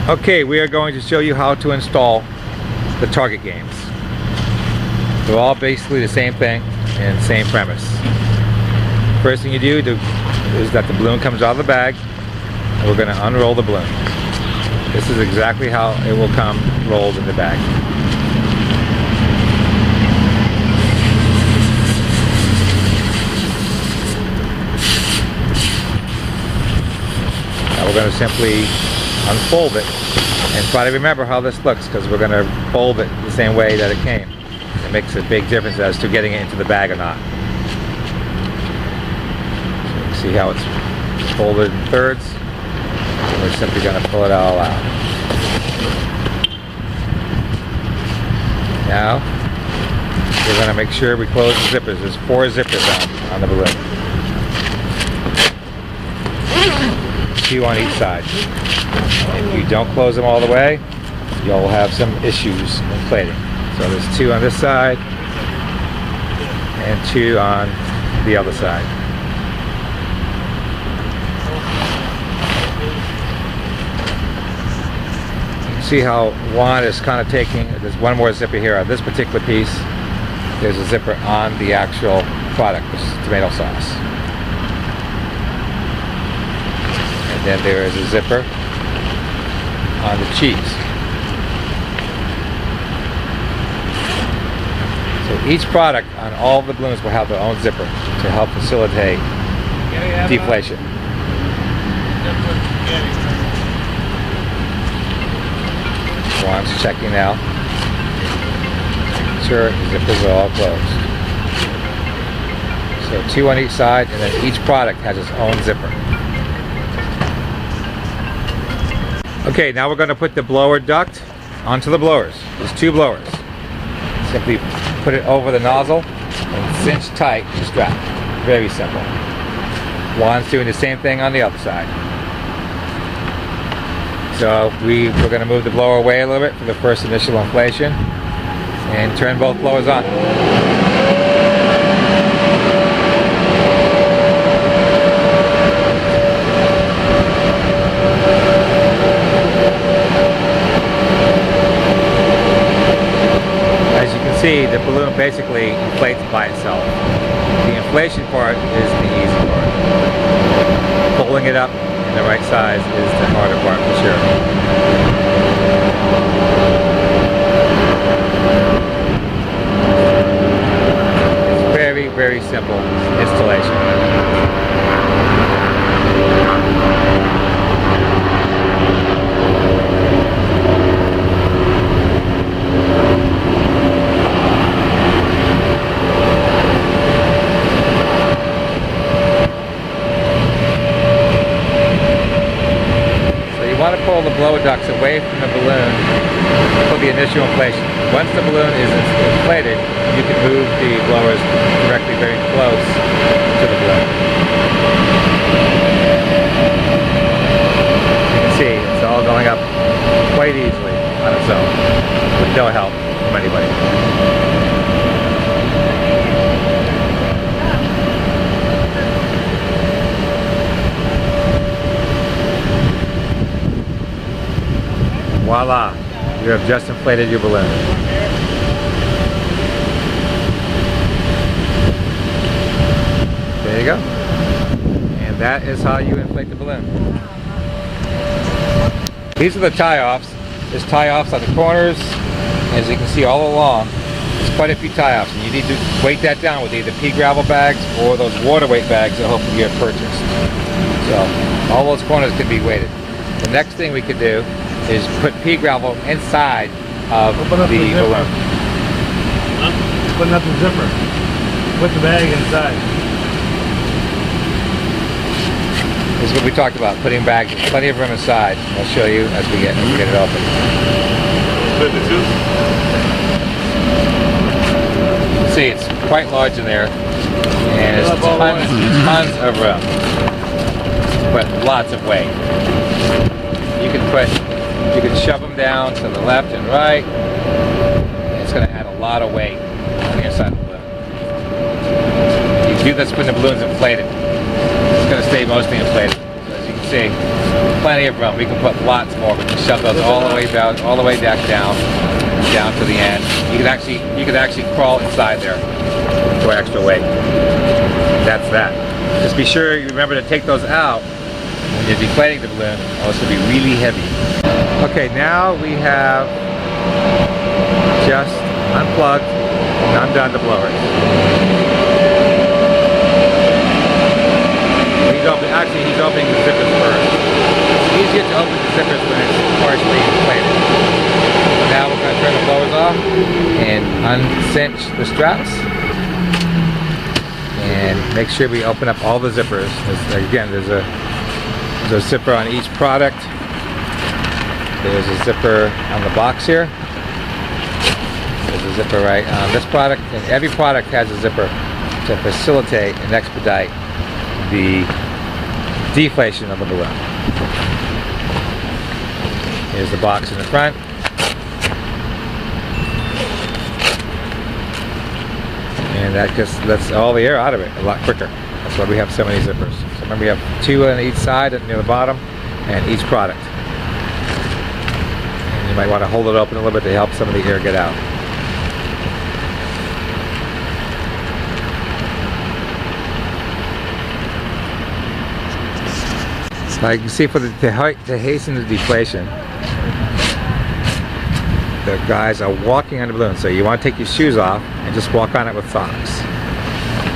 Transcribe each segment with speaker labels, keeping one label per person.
Speaker 1: Okay, we are going to show you how to install the target games. They're all basically the same thing and same premise. First thing you do is that the balloon comes out of the bag, and we're going to unroll the balloon. This is exactly how it will come rolled in the bag. Now we're going to simply unfold it and try to remember how this looks, because we're going to fold it the same way that it came. It makes a big difference as to getting it into the bag or not. So you see how it's folded in thirds, and we're simply going to pull it all out. Now we're going to make sure we close the zippers. There's 4 zippers on the balloon, 2 on each side. If you don't close them all the way, you'll have some issues inflating. So there's 2 on this side and 2 on the other side. You can see how one is kind of taking, there's one more zipper here on this particular piece. There's a zipper on the actual product, which is tomato sauce. And then there is a zipper on the cheese. So each product on all of the balloons will have their own zipper to help facilitate deflation. One's checking now. Make sure the zippers are all closed. So 2 on each side, and then each product has its own zipper. Okay, now we're going to put the blower duct onto the blowers. There's 2 blowers. Simply put it over the nozzle and cinch tight the strap. Very simple. One's doing the same thing on the other side. So we're going to move the blower away a little bit for the first initial inflation and turn both blowers on. See, the balloon basically inflates by itself. The inflation part is the easy part. Pulling it up in the right size is the harder part for sure. It's very, very simple installation. Pull the blower ducts away from the balloon for the initial inflation. Once the balloon is inflated, you can move the blowers directly very close to the balloon. You can see it's all going up quite easily on its own, with no help from anybody. Voila! You have just inflated your balloon. There you go. And that is how you inflate the balloon. These are the tie-offs. There's tie-offs on the corners. As you can see all along, there's quite a few tie-offs. And you need to weight that down with either pea gravel bags or those water weight bags that hopefully you have purchased. So all those corners can be weighted. The next thing we could do is put pea gravel inside of the balloon.
Speaker 2: Putting up the zipper. Put the bag inside.
Speaker 1: This is what we talked about, putting bags, plenty of room inside. I'll show you as we get it open. See, it's quite large in there, and it's tons of room, but lots of weight. You can shove them down to the left and right. And it's going to add a lot of weight on the inside of the balloon. You do this when the balloon's inflated. It's going to stay mostly inflated. So as you can see, plenty of room. We can put lots more. We can shove those all the way down, down to the end. You could actually crawl inside there for extra weight. That's that. Just be sure you remember to take those out when you're deflating the balloon, or it's going to be really heavy. Okay, now we have just unplugged and undone the blowers. He's opening the zippers first. It's easier to open the zippers when it's partially inflated. So now we're going to turn the blowers off and uncinch the straps. And make sure we open up all the zippers. Again, there's a zipper on each product. There's a zipper on the box here. There's a zipper right on this product. And every product has a zipper to facilitate and expedite the deflation of the balloon. Here's the box in the front. And that just lets all the air out of it a lot quicker. That's why we have so many zippers. So remember, we have 2 on each side near the bottom and each product. And you might want to hold it open a little bit to help some of the air get out. Now you can see to hasten the deflation, the guys are walking on the balloon. So you want to take your shoes off and just walk on it with socks.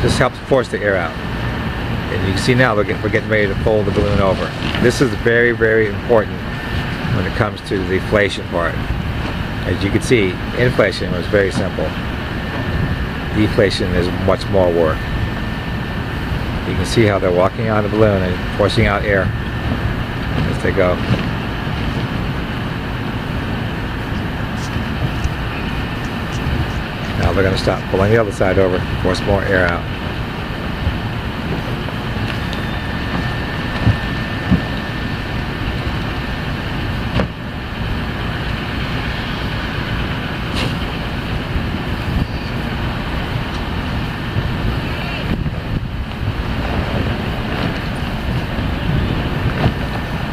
Speaker 1: This helps force the air out. And you can see now we're getting ready to fold the balloon over. This is very, very important when it comes to the deflation part. As you can see, inflation was very simple. Deflation is much more work. You can see how they're walking on the balloon and forcing out air as they go. Now they're going to stop, pulling the other side over, force more air out.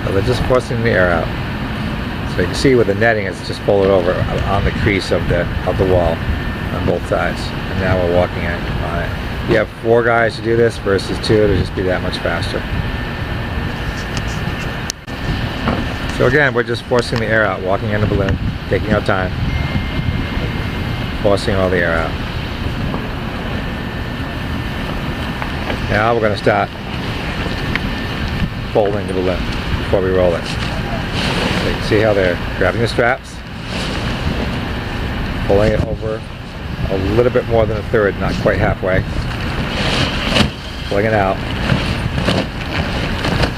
Speaker 1: They're just forcing the air out. So you can see with the netting, it's just folded over on the crease of the wall on both sides. And now we're walking on it. You have 4 guys to do this versus 2, it'll just be that much faster. So again, we're just forcing the air out, walking in the balloon, taking our time, forcing all the air out. Now we're going to start folding the balloon before we roll it. So you can see how they're grabbing the straps, pulling it over a little bit more than a third, not quite halfway, pulling it out,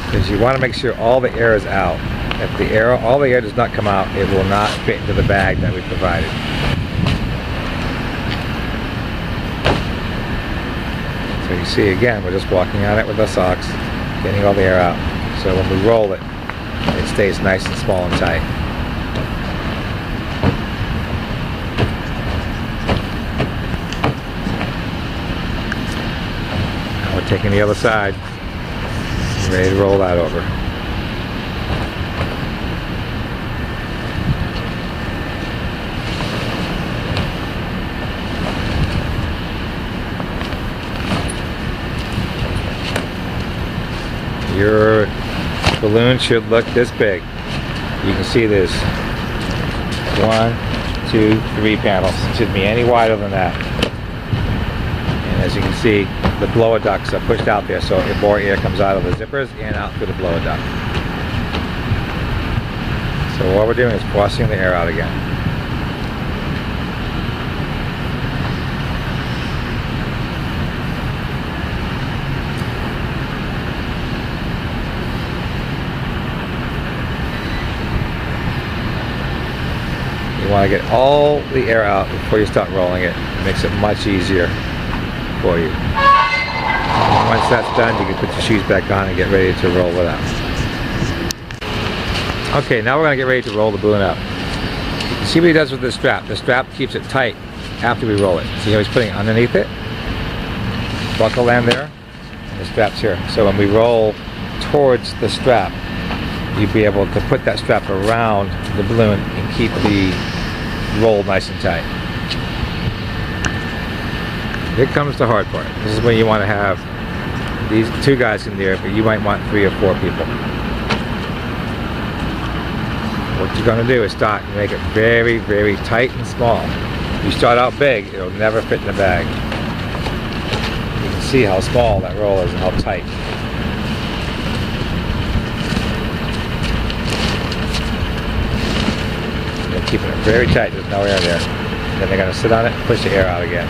Speaker 1: because you want to make sure all the air is out. If all the air does not come out, it will not fit into the bag that we provided. So you see, again, we're just walking on it with our socks, getting all the air out. So when we roll it, it stays nice and small and tight. Now we're taking the other side, ready to roll that over. Your balloon should look this big. You can see this 1, 2, 3 panels. It shouldn't be any wider than that. And as you can see, the blower ducts are pushed out there, so more air comes out of the zippers and out through the blower duct. So what we're doing is forcing the air out again. You want to get all the air out before you start rolling it. It makes it much easier for you. And once that's done, you can put your shoes back on and get ready to roll it out. Okay, now we're going to get ready to roll the balloon out. You can see what he does with the strap. The strap keeps it tight after we roll it. See how he's putting it underneath it? Buckle end there, and the strap's here. So when we roll towards the strap, you'd be able to put that strap around the balloon and keep the roll nice and tight. Here comes the hard part. This is when you want to have these 2 guys in there, but you might want 3 or 4 people. What you're going to do is start and make it very, very tight and small. If you start out big, it'll never fit in the bag. You can see how small that roll is and how tight. You're keeping it very tight, there's no air there. Then they're going to sit on it and push the air out again.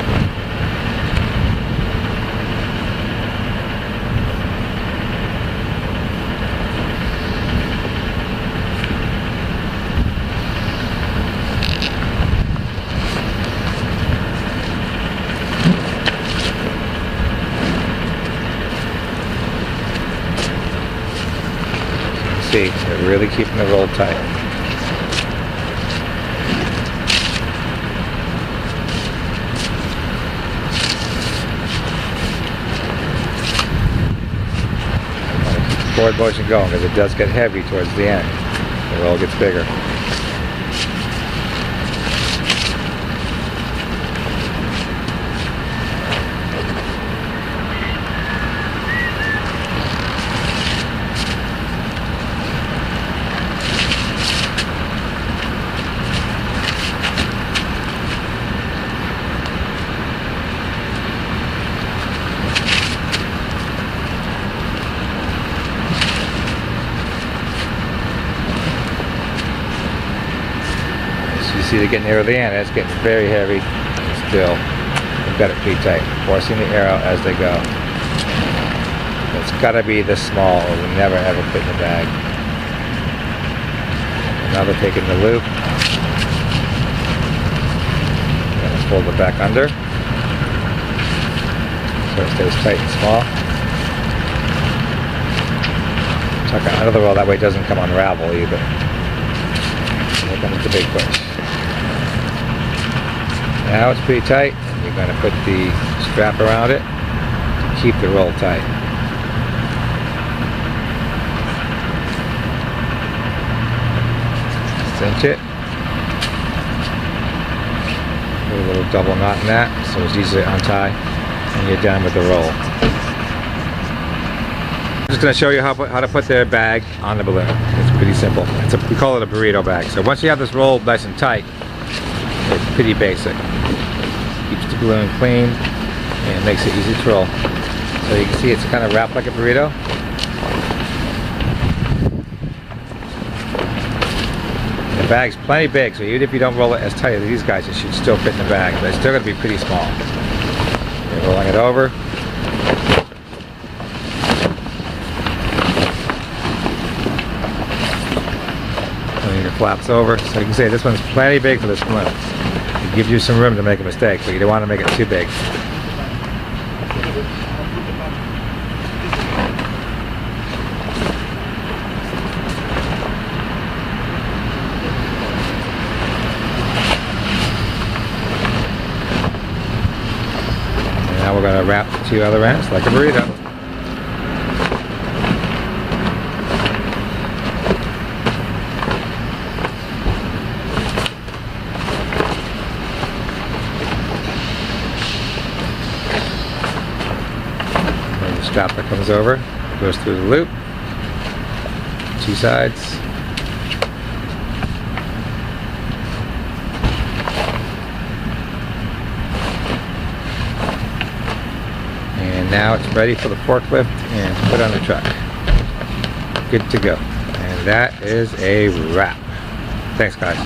Speaker 1: See, they're really keeping the roll tight. Forward motion going because it does get heavy towards the end. The roll gets bigger. You see they're getting near the end, it's getting very heavy. Still, they've got it pretty tight, forcing the air out as they go. It's got to be this small or we'll never ever fit in the bag. Now they're taking the loop. Gonna fold it back under so it stays tight and small. Tuck it under the roll, that way it doesn't come unravel either. Here comes the big push. Now it's pretty tight, and you're going to put the strap around it to keep the roll tight. Cinch it. Put a little double knot in that so it's easy to untie, and you're done with the roll. I'm just going to show you how to put the bag on the balloon. It's pretty simple. We call it a burrito bag. So once you have this roll nice and tight, it's pretty basic. Keeps the balloon clean and makes it easy to roll. So you can see it's kind of wrapped like a burrito. The bag's plenty big, so even if you don't roll it as tight as these guys, it should still fit in the bag, but it's still going to be pretty small. You're rolling it over. Your flaps over, so you can see this one's plenty big for this balloon. It gives you some room to make a mistake, but you don't want to make it too big. And now we're going to wrap the 2 other ends like a burrito. Strap that comes over, goes through the loop, 2 sides. And now it's ready for the forklift and put on the truck. Good to go. And that is a wrap. Thanks, guys.